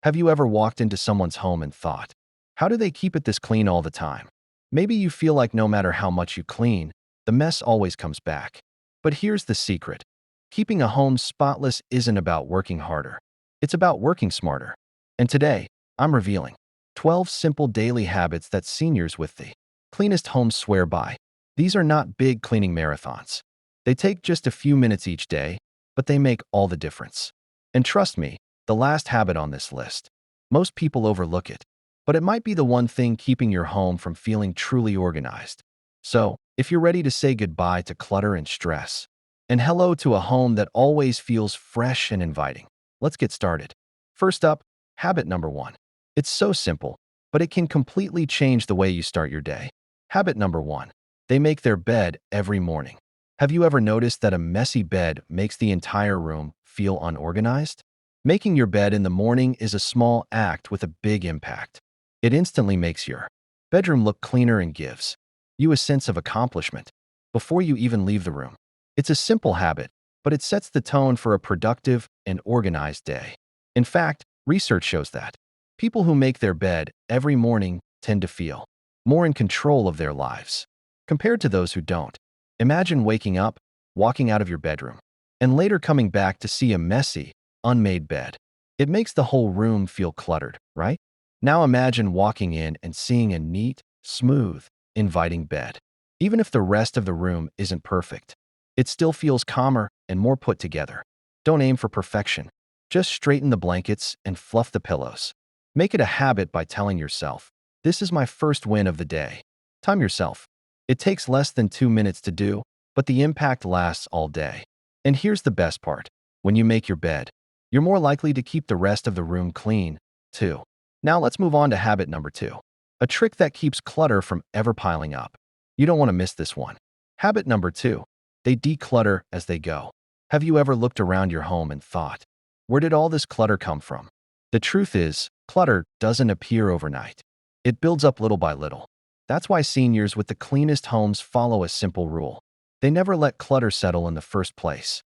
Have you ever walked into someone's home and thought, how do they keep it this clean all the time? Maybe you feel like no matter how much you clean, the mess always comes back. But here's the secret. Keeping a home spotless isn't about working harder. It's about working smarter. And today, I'm revealing 12 simple daily habits that seniors with the cleanest homes swear by. These are not big cleaning marathons. They take just a few minutes each day, but they make all the difference. And trust me, the last habit on this list, most people overlook it, but it might be the one thing keeping your home from feeling truly organized. So, if you're ready to say goodbye to clutter and stress, and hello to a home that always feels fresh and inviting, let's get started. First up, habit number 1. It's so simple, but it can completely change the way you start your day. Habit number 1. They make their bed every morning. Have you ever noticed that a messy bed makes the entire room feel unorganized? Making your bed in the morning is a small act with a big impact. It instantly makes your bedroom look cleaner and gives you a sense of accomplishment before you even leave the room. It's a simple habit, but it sets the tone for a productive and organized day. In fact, research shows that people who make their bed every morning tend to feel more in control of their lives compared to those who don't. Imagine waking up, walking out of your bedroom, and later coming back to see a messy, unmade bed. It makes the whole room feel cluttered, right? Now imagine walking in and seeing a neat, smooth, inviting bed. Even if the rest of the room isn't perfect, it still feels calmer and more put together. Don't aim for perfection. Just straighten the blankets and fluff the pillows. Make it a habit by telling yourself, this is my first win of the day. Time yourself. It takes less than 2 minutes to do, but the impact lasts all day. And here's the best part. When you make your bed, you're more likely to keep the rest of the room clean, too. Now let's move on to habit number 2. A trick that keeps clutter from ever piling up. You don't want to miss this one. Habit number 2. They declutter as they go. Have you ever looked around your home and thought, where did all this clutter come from? The truth is, clutter doesn't appear overnight. It builds up little by little. That's why seniors with the cleanest homes follow a simple rule. They never let clutter settle in the first place.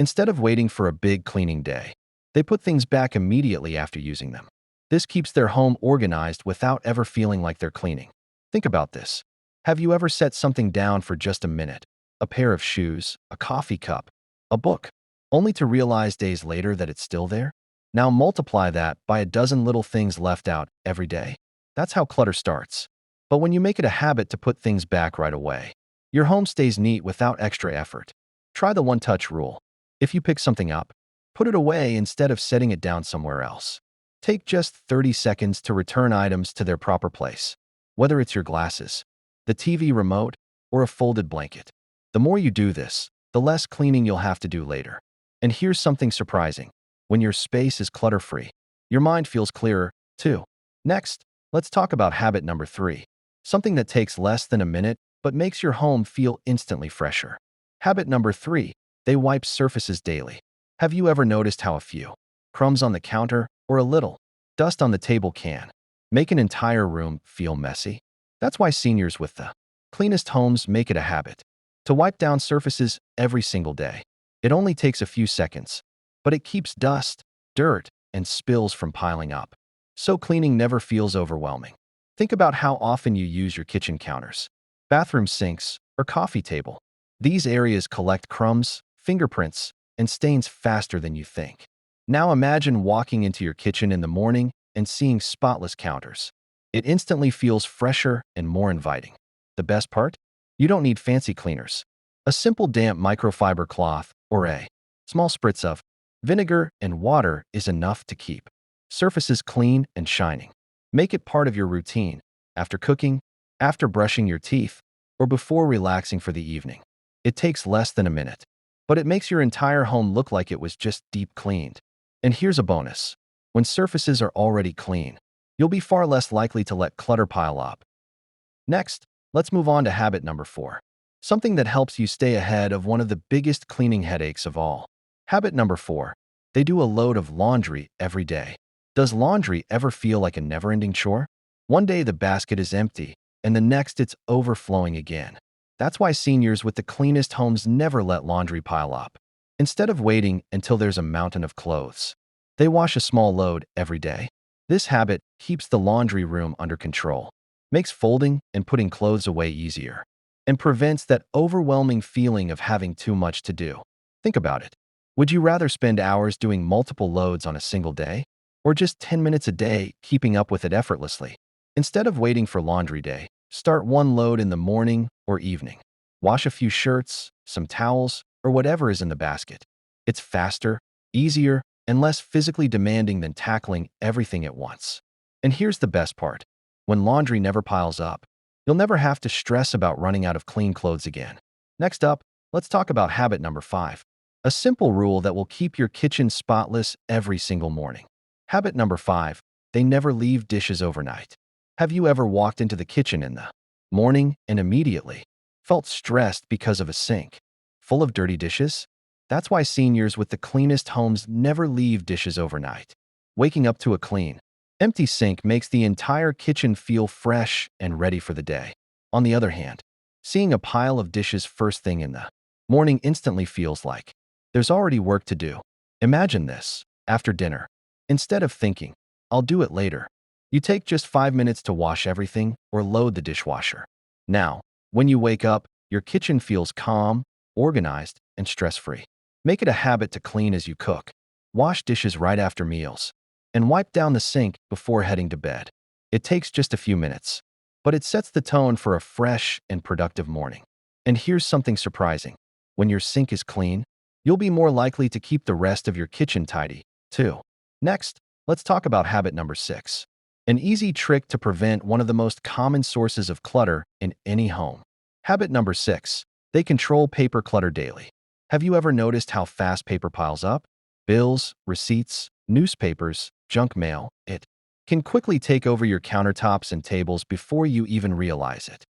Instead of waiting for a big cleaning day, they put things back immediately after using them. This keeps their home organized without ever feeling like they're cleaning. Think about this. Have you ever set something down for just a minute? A pair of shoes, a coffee cup, a book, only to realize days later that it's still there? Now multiply that by a dozen little things left out every day. That's how clutter starts. But when you make it a habit to put things back right away, your home stays neat without extra effort. Try the one-touch rule. If you pick something up, put it away instead of setting it down somewhere else. Take just 30 seconds to return items to their proper place, whether it's your glasses, the TV remote, or a folded blanket. The more you do this, the less cleaning you'll have to do later. And here's something surprising. When your space is clutter-free, your mind feels clearer, too. Next, let's talk about habit number 3. Something that takes less than a minute, but makes your home feel instantly fresher. Habit number 3. They wipe surfaces daily. Have you ever noticed how a few crumbs on the counter or a little dust on the table can make an entire room feel messy? That's why seniors with the cleanest homes make it a habit to wipe down surfaces every single day. It only takes a few seconds, but it keeps dust, dirt, and spills from piling up. So cleaning never feels overwhelming. Think about how often you use your kitchen counters, bathroom sinks, or coffee table. These areas collect crumbs, fingerprints, and stains faster than you think. Now imagine walking into your kitchen in the morning and seeing spotless counters. It instantly feels fresher and more inviting. The best part? You don't need fancy cleaners. A simple damp microfiber cloth or a small spritz of vinegar and water is enough to keep surfaces clean and shining. Make it part of your routine, after cooking, after brushing your teeth, or before relaxing for the evening. It takes less than a minute, but it makes your entire home look like it was just deep cleaned. And here's a bonus. When surfaces are already clean, you'll be far less likely to let clutter pile up. Next, let's move on to habit number 4. Something that helps you stay ahead of one of the biggest cleaning headaches of all. Habit number 4. They do a load of laundry every day. Does laundry ever feel like a never-ending chore? One day the basket is empty, and the next it's overflowing again. That's why seniors with the cleanest homes never let laundry pile up. Instead of waiting until there's a mountain of clothes, They wash a small load every day. This habit keeps the laundry room under control, makes folding and putting clothes away easier, and prevents that overwhelming feeling of having too much to do. Think about it. Would you rather spend hours doing multiple loads on a single day, or just 10 minutes a day keeping up with it effortlessly? Instead of waiting for laundry day, start one load in the morning or evening. Wash a few shirts, some towels, or whatever is in the basket. It's faster, easier, and less physically demanding than tackling everything at once. And here's the best part. When laundry never piles up, you'll never have to stress about running out of clean clothes again. Next up, let's talk about habit number 5. A simple rule that will keep your kitchen spotless every single morning. Habit number 5. They never leave dishes overnight. Have you ever walked into the kitchen in the morning and immediately felt stressed because of a sink full of dirty dishes? That's why seniors with the cleanest homes never leave dishes overnight. Waking up to a clean, empty sink makes the entire kitchen feel fresh and ready for the day. On the other hand, seeing a pile of dishes first thing in the morning instantly feels like there's already work to do. Imagine this. After dinner, instead of thinking, I'll do it later, you take just 5 minutes to wash everything or load the dishwasher. Now, when you wake up, your kitchen feels calm, organized, and stress-free. Make it a habit to clean as you cook, wash dishes right after meals, and wipe down the sink before heading to bed. It takes just a few minutes, but it sets the tone for a fresh and productive morning. And here's something surprising. When your sink is clean, you'll be more likely to keep the rest of your kitchen tidy, too. Next, let's talk about habit number 6. An easy trick to prevent one of the most common sources of clutter in any home. Habit number 6. They control paper clutter daily. Have you ever noticed how fast paper piles up? Bills, receipts, newspapers, junk mail, it can quickly take over your countertops and tables before you even realize it.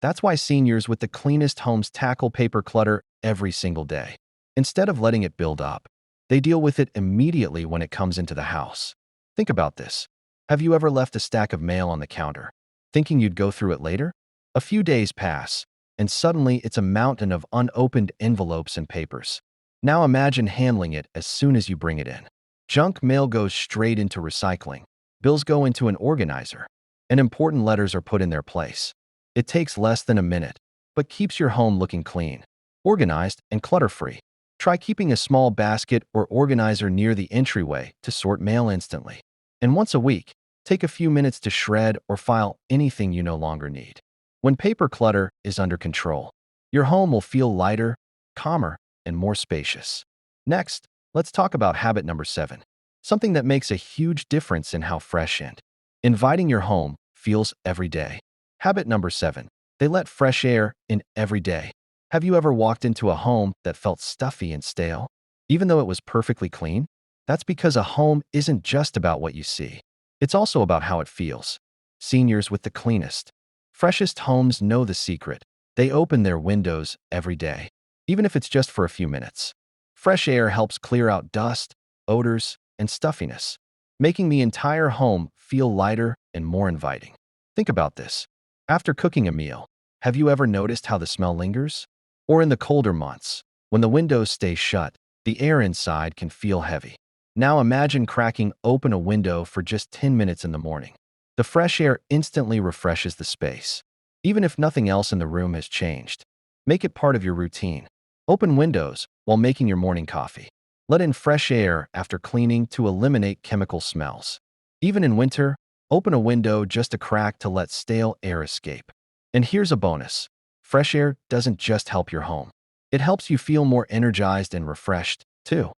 That's why seniors with the cleanest homes tackle paper clutter every single day. Instead of letting it build up, they deal with it immediately when it comes into the house. Think about this. Have you ever left a stack of mail on the counter, thinking you'd go through it later? A few days pass, and suddenly it's a mountain of unopened envelopes and papers. Now imagine handling it as soon as you bring it in. Junk mail goes straight into recycling. Bills go into an organizer, and important letters are put in their place. It takes less than a minute, but keeps your home looking clean, organized, and clutter-free. Try keeping a small basket or organizer near the entryway to sort mail instantly. And once a week, take a few minutes to shred or file anything you no longer need. When paper clutter is under control, your home will feel lighter, calmer, and more spacious. Next, let's talk about habit number 7, something that makes a huge difference in how fresh and inviting your home feels every day. Habit number 7, they let fresh air in every day. Have you ever walked into a home that felt stuffy and stale, even though it was perfectly clean? That's because a home isn't just about what you see. It's also about how it feels. Seniors with the cleanest, freshest homes know the secret. They open their windows every day, even if it's just for a few minutes. Fresh air helps clear out dust, odors, and stuffiness, making the entire home feel lighter and more inviting. Think about this. After cooking a meal, have you ever noticed how the smell lingers? Or in the colder months, when the windows stay shut, the air inside can feel heavy. Now imagine cracking open a window for just 10 minutes in the morning. The fresh air instantly refreshes the space, even if nothing else in the room has changed. Make it part of your routine. Open windows while making your morning coffee. Let in fresh air after cleaning to eliminate chemical smells. Even in winter, open a window just a crack to let stale air escape. And here's a bonus. Fresh air doesn't just help your home. It helps you feel more energized and refreshed, too.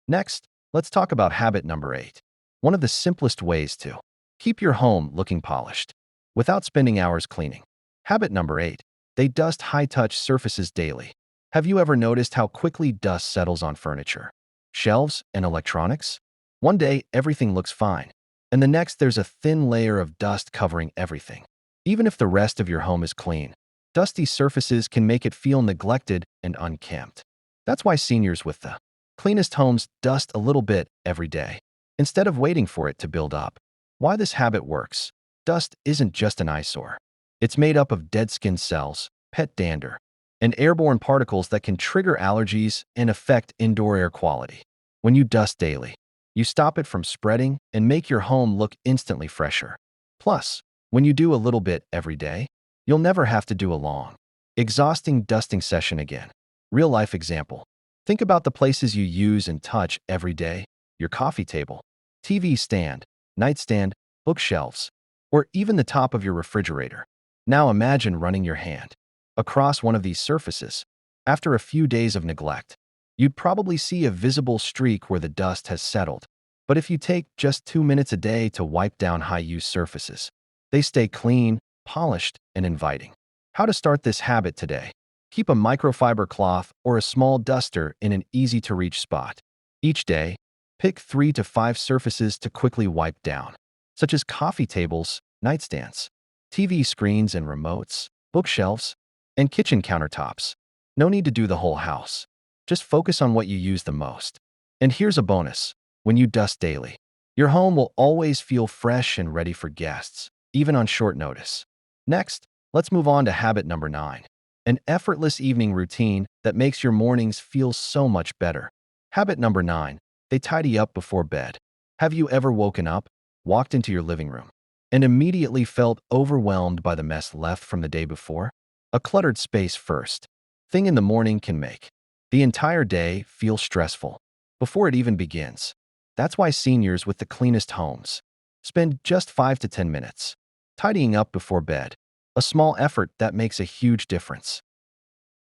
Next, let's talk about habit number 8. One of the simplest ways to keep your home looking polished without spending hours cleaning. Habit number 8. They dust high-touch surfaces daily. Have you ever noticed how quickly dust settles on furniture, shelves, and electronics? One day, everything looks fine, and the next there's a thin layer of dust covering everything. Even if the rest of your home is clean, dusty surfaces can make it feel neglected and unkempt. That's why seniors with the cleanest homes dust a little bit every day, instead of waiting for it to build up. Why this habit works. Dust isn't just an eyesore. It's made up of dead skin cells, pet dander, and airborne particles that can trigger allergies and affect indoor air quality. When you dust daily, You stop it from spreading and make your home look instantly fresher. Plus, when you do a little bit every day, you'll never have to do a long, exhausting dusting session again. Real life example. Think about the places you use and touch every day: your coffee table, TV stand, nightstand, bookshelves, or even the top of your refrigerator. Now imagine running your hand across one of these surfaces. After a few days of neglect, you'd probably see a visible streak where the dust has settled. But if you take just 2 minutes a day to wipe down high-use surfaces, they stay clean, polished, and inviting. How to start this habit today? Keep a microfiber cloth or a small duster in an easy-to-reach spot. Each day, pick 3 to 5 surfaces to quickly wipe down, such as coffee tables, nightstands, TV screens and remotes, bookshelves, and kitchen countertops. No need to do the whole house. Just focus on what you use the most. And here's a bonus. When you dust daily, your home will always feel fresh and ready for guests, even on short notice. Next, let's move on to habit number 9. An effortless evening routine that makes your mornings feel so much better. Habit number 9. They tidy up before bed. Have you ever woken up, walked into your living room, and immediately felt overwhelmed by the mess left from the day before? A cluttered space first thing in the morning can make the entire day feel stressful before it even begins. That's why seniors with the cleanest homes spend just 5 to 10 minutes tidying up before bed. A small effort that makes a huge difference.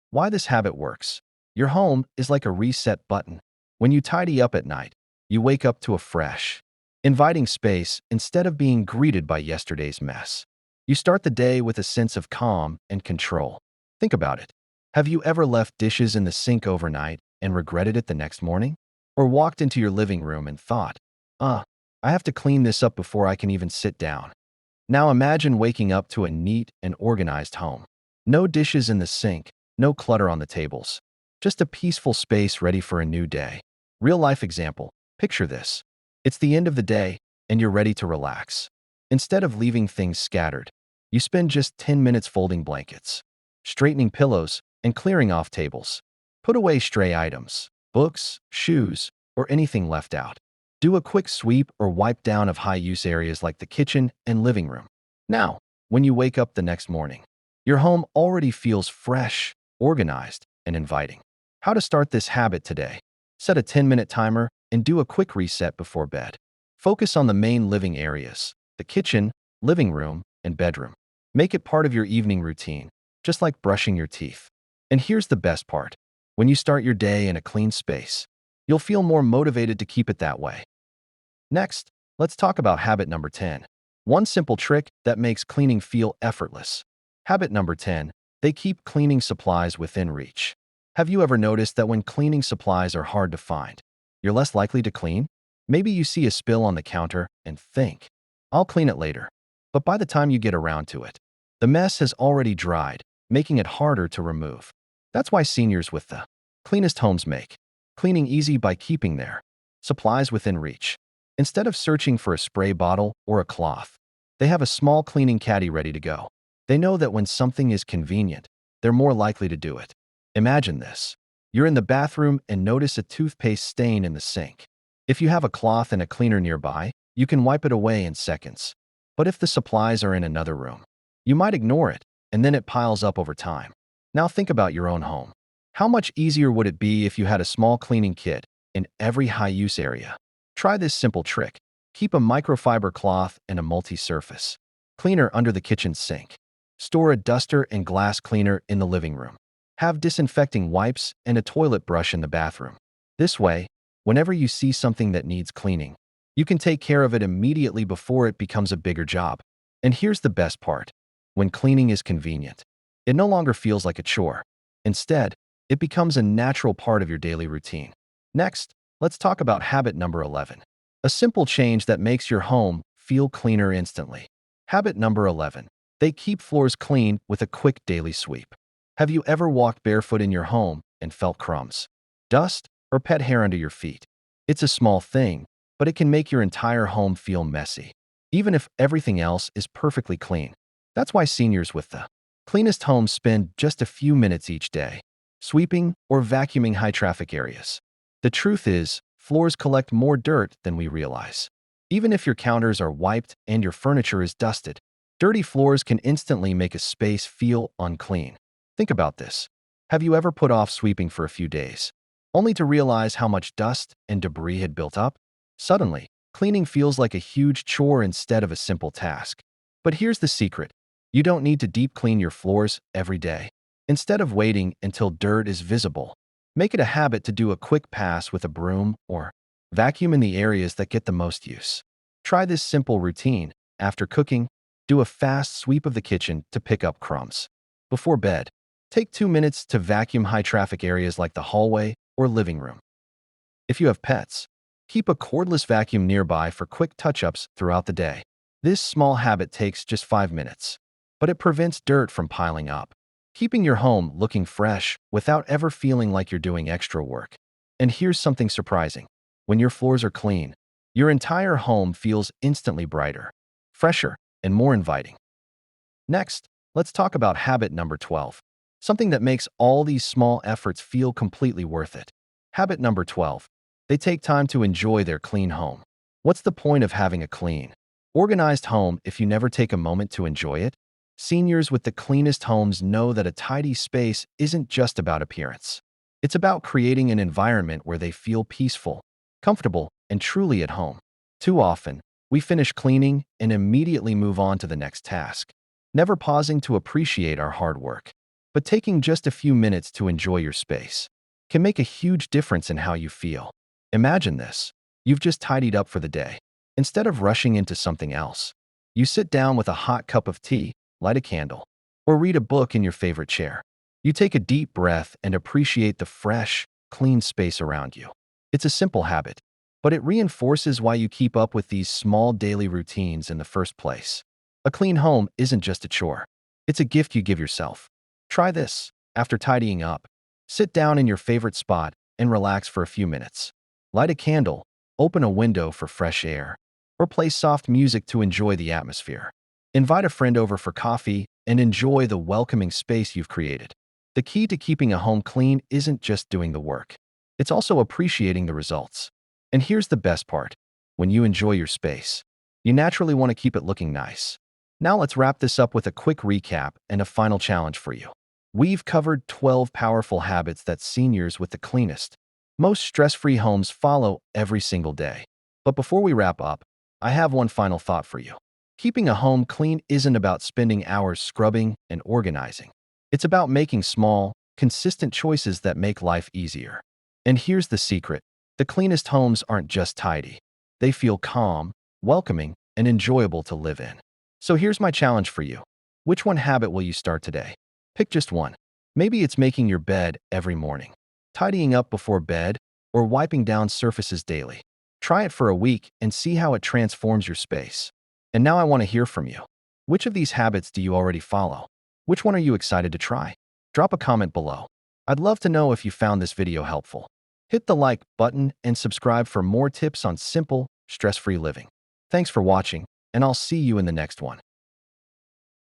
Why this habit works. Your home is like a reset button. When you tidy up at night, you wake up to a fresh, inviting space instead of being greeted by yesterday's mess. You start the day with a sense of calm and control. Think about it. Have you ever left dishes in the sink overnight and regretted it the next morning? Or walked into your living room and thought, I have to clean this up before I can even sit down. Now imagine waking up to a neat and organized home. No dishes in the sink, no clutter on the tables. Just a peaceful space ready for a new day. Real life example. Picture this. It's the end of the day and you're ready to relax. Instead of leaving things scattered, you spend just 10 minutes folding blankets, straightening pillows, and clearing off tables. Put away stray items, books, shoes, or anything left out. Do a quick sweep or wipe down of high-use areas like the kitchen and living room. Now, when you wake up the next morning, your home already feels fresh, organized, and inviting. How to start this habit today? Set a 10-minute timer and do a quick reset before bed. Focus on the main living areas, the kitchen, living room, and bedroom. Make it part of your evening routine, just like brushing your teeth. And here's the best part. When you start your day in a clean space, you'll feel more motivated to keep it that way. Next, let's talk about habit number 10. One simple trick that makes cleaning feel effortless. Habit number 10. They keep cleaning supplies within reach. Have you ever noticed that when cleaning supplies are hard to find, you're less likely to clean? Maybe you see a spill on the counter and think, I'll clean it later. But by the time you get around to it, the mess has already dried, making it harder to remove. That's why seniors with the cleanest homes make cleaning easy by keeping their supplies within reach. Instead of searching for a spray bottle or a cloth, they have a small cleaning caddy ready to go. They know that when something is convenient, they're more likely to do it. Imagine this. You're in the bathroom and notice a toothpaste stain in the sink. If you have a cloth and a cleaner nearby, you can wipe it away in seconds. But if the supplies are in another room, you might ignore it, and then it piles up over time. Now think about your own home. How much easier would it be if you had a small cleaning kit in every high-use area? Try this simple trick. Keep a microfiber cloth and a multi-surface cleaner under the kitchen sink. Store a duster and glass cleaner in the living room. Have disinfecting wipes and a toilet brush in the bathroom. This way, whenever you see something that needs cleaning, you can take care of it immediately before it becomes a bigger job. And here's the best part. When cleaning is convenient, it no longer feels like a chore. Instead, it becomes a natural part of your daily routine. Next, let's talk about habit number 11. A simple change that makes your home feel cleaner instantly. Habit number 11. They keep floors clean with a quick daily sweep. Have you ever walked barefoot in your home and felt crumbs, dust, or pet hair under your feet? It's a small thing, but it can make your entire home feel messy, even if everything else is perfectly clean. That's why seniors with the cleanest homes spend just a few minutes each day sweeping or vacuuming high-traffic areas. The truth is, floors collect more dirt than we realize. Even if your counters are wiped and your furniture is dusted, dirty floors can instantly make a space feel unclean. Think about this. Have you ever put off sweeping for a few days, only to realize how much dust and debris had built up? Suddenly, cleaning feels like a huge chore instead of a simple task. But here's the secret. You don't need to deep clean your floors every day. Instead of waiting until dirt is visible, make it a habit to do a quick pass with a broom or vacuum in the areas that get the most use. Try this simple routine. After cooking, do a fast sweep of the kitchen to pick up crumbs. Before bed, take 2 minutes to vacuum high-traffic areas like the hallway or living room. If you have pets, keep a cordless vacuum nearby for quick touch-ups throughout the day. This small habit takes just 5 minutes, but it prevents dirt from piling up, keeping your home looking fresh without ever feeling like you're doing extra work. And here's something surprising. When your floors are clean, your entire home feels instantly brighter, fresher, and more inviting. Next, let's talk about habit number 12, something that makes all these small efforts feel completely worth it. Habit number 12. They take time to enjoy their clean home. What's the point of having a clean, organized home if you never take a moment to enjoy it? Seniors with the cleanest homes know that a tidy space isn't just about appearance. It's about creating an environment where they feel peaceful, comfortable, and truly at home. Too often, we finish cleaning and immediately move on to the next task, never pausing to appreciate our hard work. But taking just a few minutes to enjoy your space can make a huge difference in how you feel. Imagine this. You've just tidied up for the day. Instead of rushing into something else, you sit down with a hot cup of tea, light a candle, or read a book in your favorite chair. You take a deep breath and appreciate the fresh, clean space around you. It's a simple habit, but it reinforces why you keep up with these small daily routines in the first place. A clean home isn't just a chore. It's a gift you give yourself. Try this. After tidying up, sit down in your favorite spot and relax for a few minutes. Light a candle, open a window for fresh air, or play soft music to enjoy the atmosphere. Invite a friend over for coffee and enjoy the welcoming space you've created. The key to keeping a home clean isn't just doing the work. It's also appreciating the results. And here's the best part. When you enjoy your space, you naturally want to keep it looking nice. Now let's wrap this up with a quick recap and a final challenge for you. We've covered 12 powerful habits that seniors with the cleanest, most stress-free homes follow every single day. But before we wrap up, I have one final thought for you. Keeping a home clean isn't about spending hours scrubbing and organizing. It's about making small, consistent choices that make life easier. And here's the secret. The cleanest homes aren't just tidy. They feel calm, welcoming, and enjoyable to live in. So here's my challenge for you. Which one habit will you start today? Pick just one. Maybe it's making your bed every morning, tidying up before bed, or wiping down surfaces daily. Try it for a week and see how it transforms your space. And now I want to hear from you. Which of these habits do you already follow? Which one are you excited to try? Drop a comment below. I'd love to know if you found this video helpful. Hit the like button and subscribe for more tips on simple, stress-free living. Thanks for watching, and I'll see you in the next one.